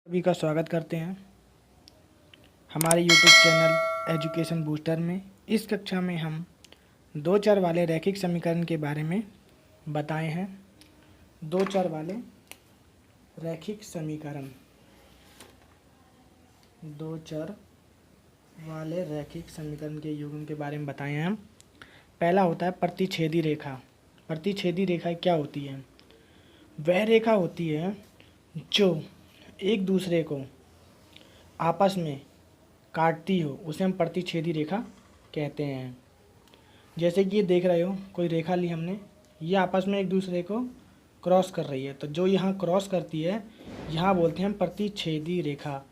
सभी का स्वागत करते हैं हमारे YouTube चैनल एजुकेशन बूस्टर में। इस कक्षा में हम दो चर वाले रैखिक समीकरण के बारे में बताए हैं। दो चर वाले रैखिक समीकरण, दो चर वाले रैखिक समीकरण के युग्म के बारे में बताए हैं हम। पहला होता है प्रतिच्छेदी रेखा। प्रतिच्छेदी रेखा क्या होती है? वह रेखा होती है जो एक दूसरे को आपस में काटती हो, उसे हम प्रतिच्छेदी रेखा कहते हैं। जैसे कि ये देख रहे हो, कोई रेखा ली हमने, ये आपस में एक दूसरे को क्रॉस कर रही है, तो जो यहाँ क्रॉस करती है यहाँ बोलते हैं हम प्रतिच्छेदी रेखा।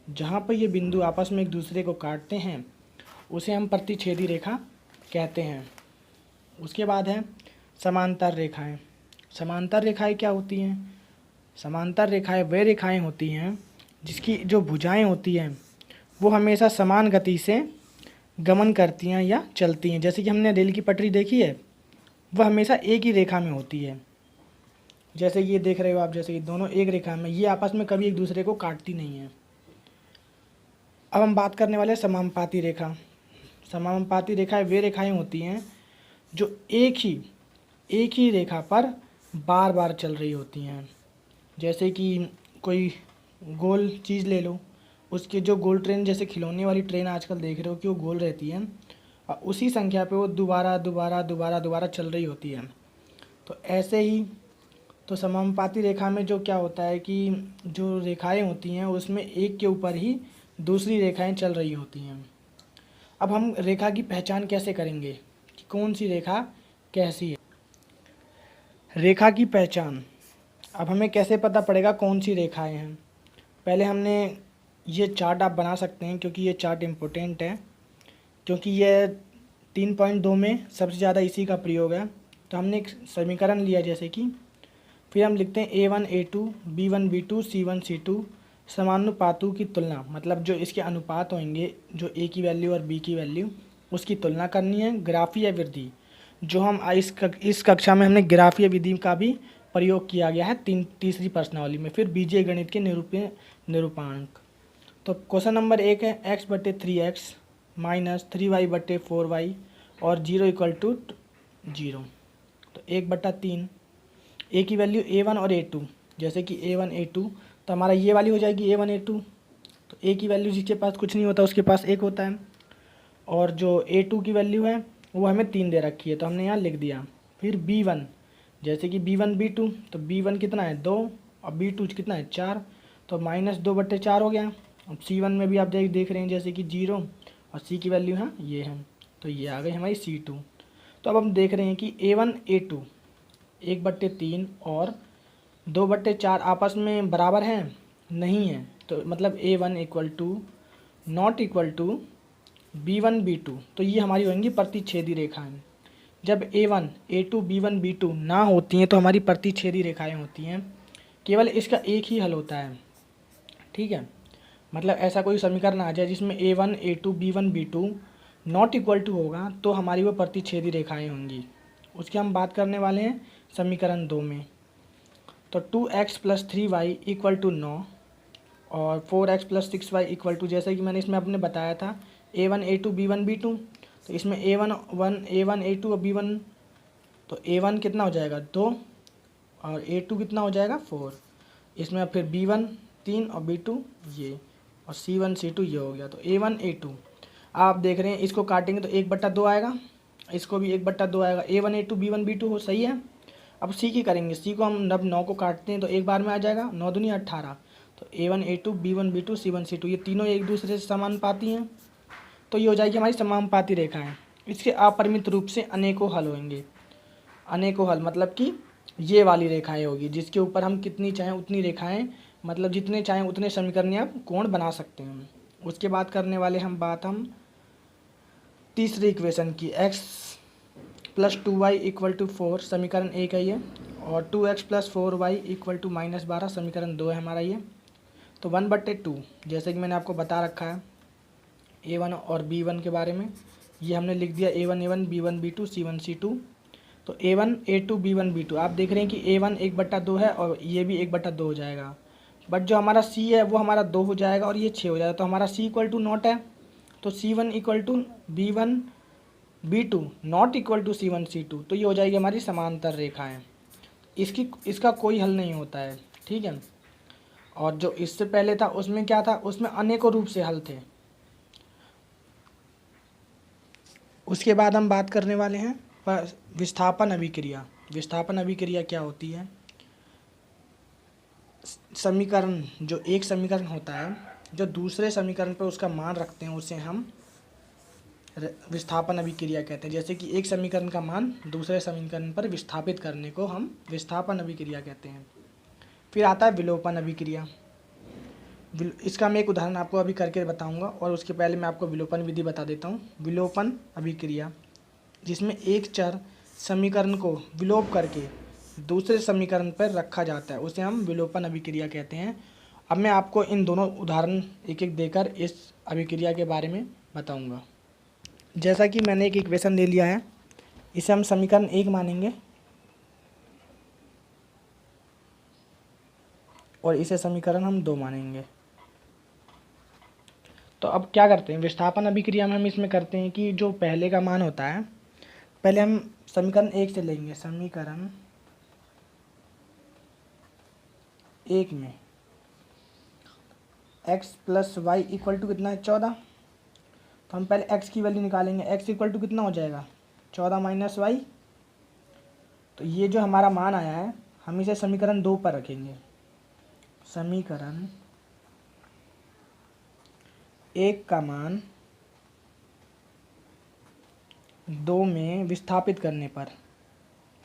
जहाँ पर ये बिंदु आपस में एक दूसरे को काटते हैं उसे हम प्रतिच्छेदी रेखा कहते हैं। उसके बाद है समांतर रेखाएं। समांतर रेखाएं क्या होती हैं? समांतर रेखाएं वे रेखाएं होती हैं जिसकी जो भुजाएं होती हैं वो हमेशा समान गति से गमन करती हैं या चलती हैं। जैसे कि हमने रेल की पटरी देखी है, वह हमेशा एक ही रेखा में होती है। जैसे ये देख रहे हो आप, जैसे कि दोनों एक रेखा में, ये आपस में कभी एक दूसरे को काटती नहीं है। अब हम बात करने वाले हैं समानुपाती रेखा। समानुपाती रेखाएं वे रेखाएं होती हैं जो एक ही रेखा पर बार बार चल रही होती हैं। जैसे कि कोई गोल चीज़ ले लो, उसके जो गोल ट्रेन, जैसे खिलौने वाली ट्रेन आजकल देख रहे हो कि वो गोल रहती है और उसी संख्या पे वो दोबारा चल रही होती है। तो ऐसे ही तो समानुपाती रेखा में जो क्या होता है कि जो रेखाएं होती हैं उसमें एक के ऊपर ही दूसरी रेखाएं चल रही होती हैं। अब हम रेखा की पहचान कैसे करेंगे कि कौन सी रेखा कैसी है? रेखा की पहचान, अब हमें कैसे पता पड़ेगा कौन सी रेखाएं हैं? पहले हमने ये चार्ट आप बना सकते हैं, क्योंकि ये चार्ट इम्पोर्टेंट है, क्योंकि ये 3.2 में सबसे ज़्यादा इसी का प्रयोग है। तो हमने एक समीकरण लिया, जैसे कि फिर हम लिखते हैं A1 A2 B1 B2 C1 C2 समानुपातों की तुलना, मतलब जो इसके अनुपात होंगे, जो A की वैल्यू और B की वैल्यू, उसकी तुलना करनी है। ग्राफीय वृद्धि, जो हम इस कक्षा में हमने ग्राफीय विधि का भी प्रयोग किया गया है तीसरी प्रश्नावली में। फिर बीजीय गणित के निरूपांक। तो क्वेश्चन नंबर 1 है x/3x माइनस 3y/4y और 0 = 0। तो 1/3, ए की वैल्यू A1 और A2, जैसे कि A1 A2, तो हमारा ये वाली हो जाएगी A1 A2। तो ए की वैल्यू जिसके पास कुछ नहीं होता उसके पास 1 होता है, और जो A2 की वैल्यू है वो हमें 3 दे रखी है, तो हमने यहाँ लिख दिया। फिर B1, जैसे कि B1 B2, तो B1 कितना है 2 और B2 कितना है 4, तो -2/4 हो गया। अब C1 में भी आप देख रहे हैं, जैसे कि 0 और C की वैल्यू है ये है, तो ये आ गई हमारी C2। तो अब हम देख रहे हैं कि A1 A2 1/3 और 2/4 आपस में बराबर हैं? नहीं है। तो मतलब A1 = B1 B2, तो ये हमारी होंगी प्रतिच्छेदी रेखाएं। जब A1 A2 B1 B2 ना होती हैं तो हमारी प्रतिच्छेदी रेखाएं होती हैं। केवल इसका एक ही हल होता है, ठीक है? मतलब ऐसा कोई समीकरण आ जाए जिसमें A1 A2 B1 B2 ≠ होगा, तो हमारी वो प्रतिच्छेदी रेखाएं होंगी। उसकी हम बात करने वाले हैं समीकरण 2 में। तो 2x + 3y = 9 और 4x + 6y = जैसे कि मैंने इसमें अपने बताया था A1 A2 B1 B2, तो इसमें A1 A2 और B1, तो A1 कितना हो जाएगा 2 और A2 कितना हो जाएगा 4। इसमें अब फिर B1 3 और B2 ये, और C1 C2 ये हो गया। तो A1 A2 आप देख रहे हैं, इसको काटेंगे तो 1/2 आएगा, इसको भी 1/2 आएगा। A1 A2 B1 B2 हो, सही है। अब C की करेंगे, C को हम जब 9 को काटते हैं तो एक बार में आ जाएगा, 9 दूनी 18। तो A1 A2 B1 B2 C1 C2 ये तीनों एक दूसरे से समानुपाती हैं, तो ये हो जाएगी हमारी समानुपाती रेखाएं। इसके अपरिमित रूप से अनेकों हल होंगे। अनेकों हल मतलब कि ये वाली रेखाएं होगी जिसके ऊपर हम कितनी चाहें उतनी रेखाएं, मतलब जितने चाहें उतने समीकरण या कोण बना सकते हैं। उसके बाद करने वाले हम तीसरी इक्वेशन की, x + 2y = 4 समीकरण 1 है ये, और 2x + 4y = -12 समीकरण 2 है हमारा ये। तो 1/2, जैसे कि मैंने आपको बता रखा है A1 और B1 के बारे में, ये हमने लिख दिया A1 A1 B1 B2 C1 C2। तो A1 A2 B1 B2 आप देख रहे हैं कि A1 1/2 है और ये भी 1/2 हो जाएगा। बट जो हमारा सी है वो हमारा 2 हो जाएगा और ये 6 हो जाएगा। तो हमारा सी इक्वल टू नॉट है, तो C1 equal to B1 B2 not equal to C1 C2। तो ये हो जाएगी हमारी समांतर रेखाएं। इसका कोई हल नहीं होता है, ठीक है। और जो इससे पहले था उसमें क्या था, उसमें अनेकों रूप से हल थे। उसके बाद हम बात करने वाले हैं विस्थापन अभिक्रिया। विस्थापन अभिक्रिया क्या होती है? समीकरण, जो एक समीकरण होता है, जो दूसरे समीकरण पर उसका मान रखते हैं, उसे हम विस्थापन अभिक्रिया कहते हैं। जैसे कि एक समीकरण का मान दूसरे समीकरण पर विस्थापित करने को हम विस्थापन अभिक्रिया कहते हैं। फिर आता है विलोपन अभिक्रिया। इसका मैं एक उदाहरण आपको अभी करके बताऊंगा, और उसके पहले मैं आपको विलोपन विधि बता देता हूँ। विलोपन अभिक्रिया, जिसमें एक चर समीकरण को विलोप करके दूसरे समीकरण पर रखा जाता है, उसे हम विलोपन अभिक्रिया कहते हैं। अब मैं आपको इन दोनों उदाहरण एक एक देकर इस अभिक्रिया के बारे में बताऊंगा। जैसा कि मैंने एक इक्वेशन ले लिया है, इसे हम समीकरण 1 मानेंगे और इसे समीकरण हम 2 मानेंगे। तो अब क्या करते हैं, विस्थापन अभिक्रिया में हम इसमें करते हैं कि जो पहले का मान होता है, पहले हम समीकरण 1 से लेंगे। समीकरण 1 में x plus Y equal to कितना है, 14। तो हम पहले x की वैल्यू निकालेंगे। x इक्वल टू कितना हो जाएगा, 14 माइनस वाई। तो ये जो हमारा मान आया है, हम इसे समीकरण 2 पर रखेंगे। समीकरण 1 का मान 2 में विस्थापित करने पर,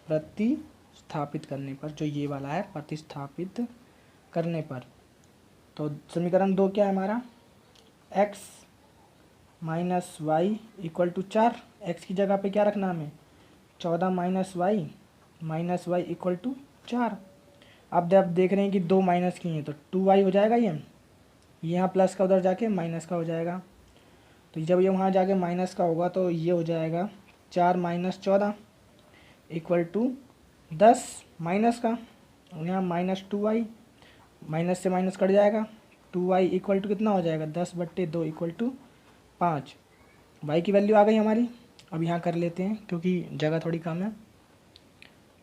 प्रतिस्थापित करने पर, जो ये वाला है प्रतिस्थापित करने पर, तो समीकरण 2 क्या है हमारा, x minus Y equal to 4। X की जगह पे क्या रखना हमें, 14 माइनस वाई इक्वल टू 4। अब जब देख रहे हैं कि 2 माइनस की हैं तो 2y हो जाएगा। ये यहाँ प्लस का उधर जाके माइनस का हो जाएगा। तो जब ये वहाँ जाके माइनस का होगा तो ये हो जाएगा 4 माइनस 14 इक्वल टू 10 माइनस का, यहाँ माइनस 2y, माइनस से माइनस कट जाएगा। 2y इक्वल टू कितना हो जाएगा, 10/2 इक्वल टू 5। y की वैल्यू आ गई हमारी। अब यहाँ कर लेते हैं क्योंकि जगह थोड़ी कम है।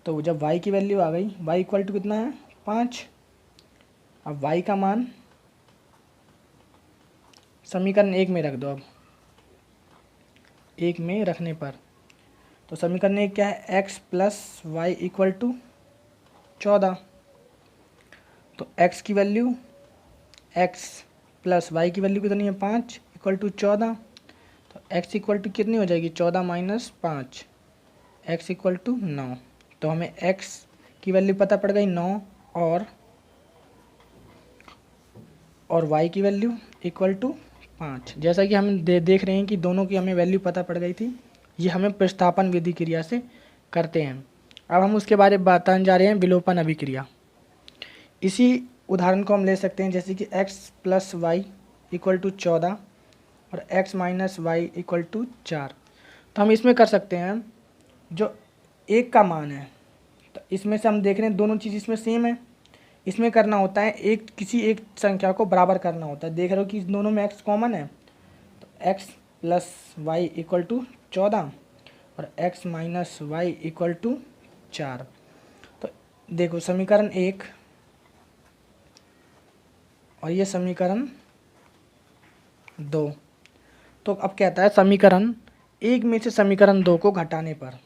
तो जब y की वैल्यू आ गई, y इक्वल टू कितना है, 5। अब y का मान समीकरण 1 में रख दो। अब 1 में रखने पर तो समीकरण 1 क्या है, x plus Y equal to 14। तो x की वैल्यू, x प्लस वाई की वैल्यू कितनी है, 5 इक्वल टू 14। तो x इक्वल टू कितनी हो जाएगी, 14 माइनस 5, x इक्वल टू 9। तो हमें x की वैल्यू पता पड़ गई 9, और y की वैल्यू इक्वल टू 5। जैसा कि हम देख रहे हैं कि दोनों की हमें वैल्यू पता पड़ गई थी। ये हमें प्रतिस्थापन विधि क्रिया से करते हैं। अब हम उसके बारे में बताने जा रहे हैं विलोपन अभिक्रिया। इसी उदाहरण को हम ले सकते हैं, जैसे कि x plus Y equal to 14 और x minus Y equal to 4। तो हम इसमें कर सकते हैं, जो एक का मान है, तो इसमें से हम देख रहे हैं दोनों चीज़ इसमें सेम है। इसमें करना होता है किसी एक संख्या को बराबर करना होता है। देख रहे हो कि दोनों में x कॉमन है, तो x plus Y equal to 14 और x minus Y equal to 4। तो देखो समीकरण 1 और ये समीकरण 2। तो अब कहता है समीकरण 1 में से समीकरण 2 को घटाने पर,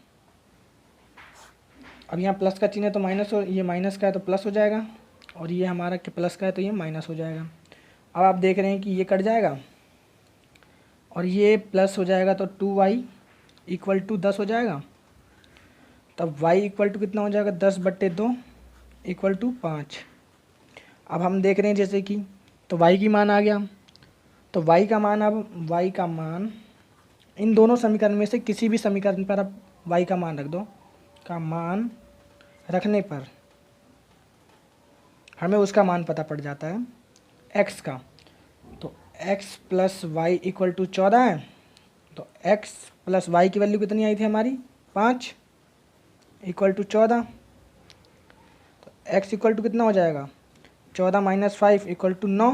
अब यहाँ प्लस का चिन्ह है तो माइनस हो, ये माइनस का है तो प्लस हो जाएगा, और ये हमारा प्लस का है तो ये माइनस हो जाएगा। अब आप देख रहे हैं कि ये कट जाएगा और ये प्लस हो जाएगा, तो 2y इक्वल टू 10 हो जाएगा। तब y इक्वल टू कितना हो जाएगा, 10/2 इक्वल टू 5। अब हम देख रहे हैं जैसे कि, तो y की मान आ गया। तो y का मान, अब y का मान इन दोनों समीकरण में से किसी भी समीकरण पर अब y का मान रख दो। का मान रखने पर हमें उसका मान पता पड़ जाता है x का। तो x plus Y equal to 14 है। तो x प्लस वाई की वैल्यू कितनी आई थी हमारी, 5 इक्वल टू 14। तो x इक्वल टू कितना हो जाएगा, 14 माइनस 5 इक्वल टू 9।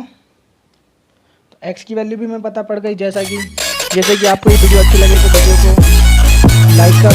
तो x की वैल्यू भी हमें पता पड़ गई। जैसे कि आपको ये वीडियो अच्छी लगे तो वीडियो को लाइक कर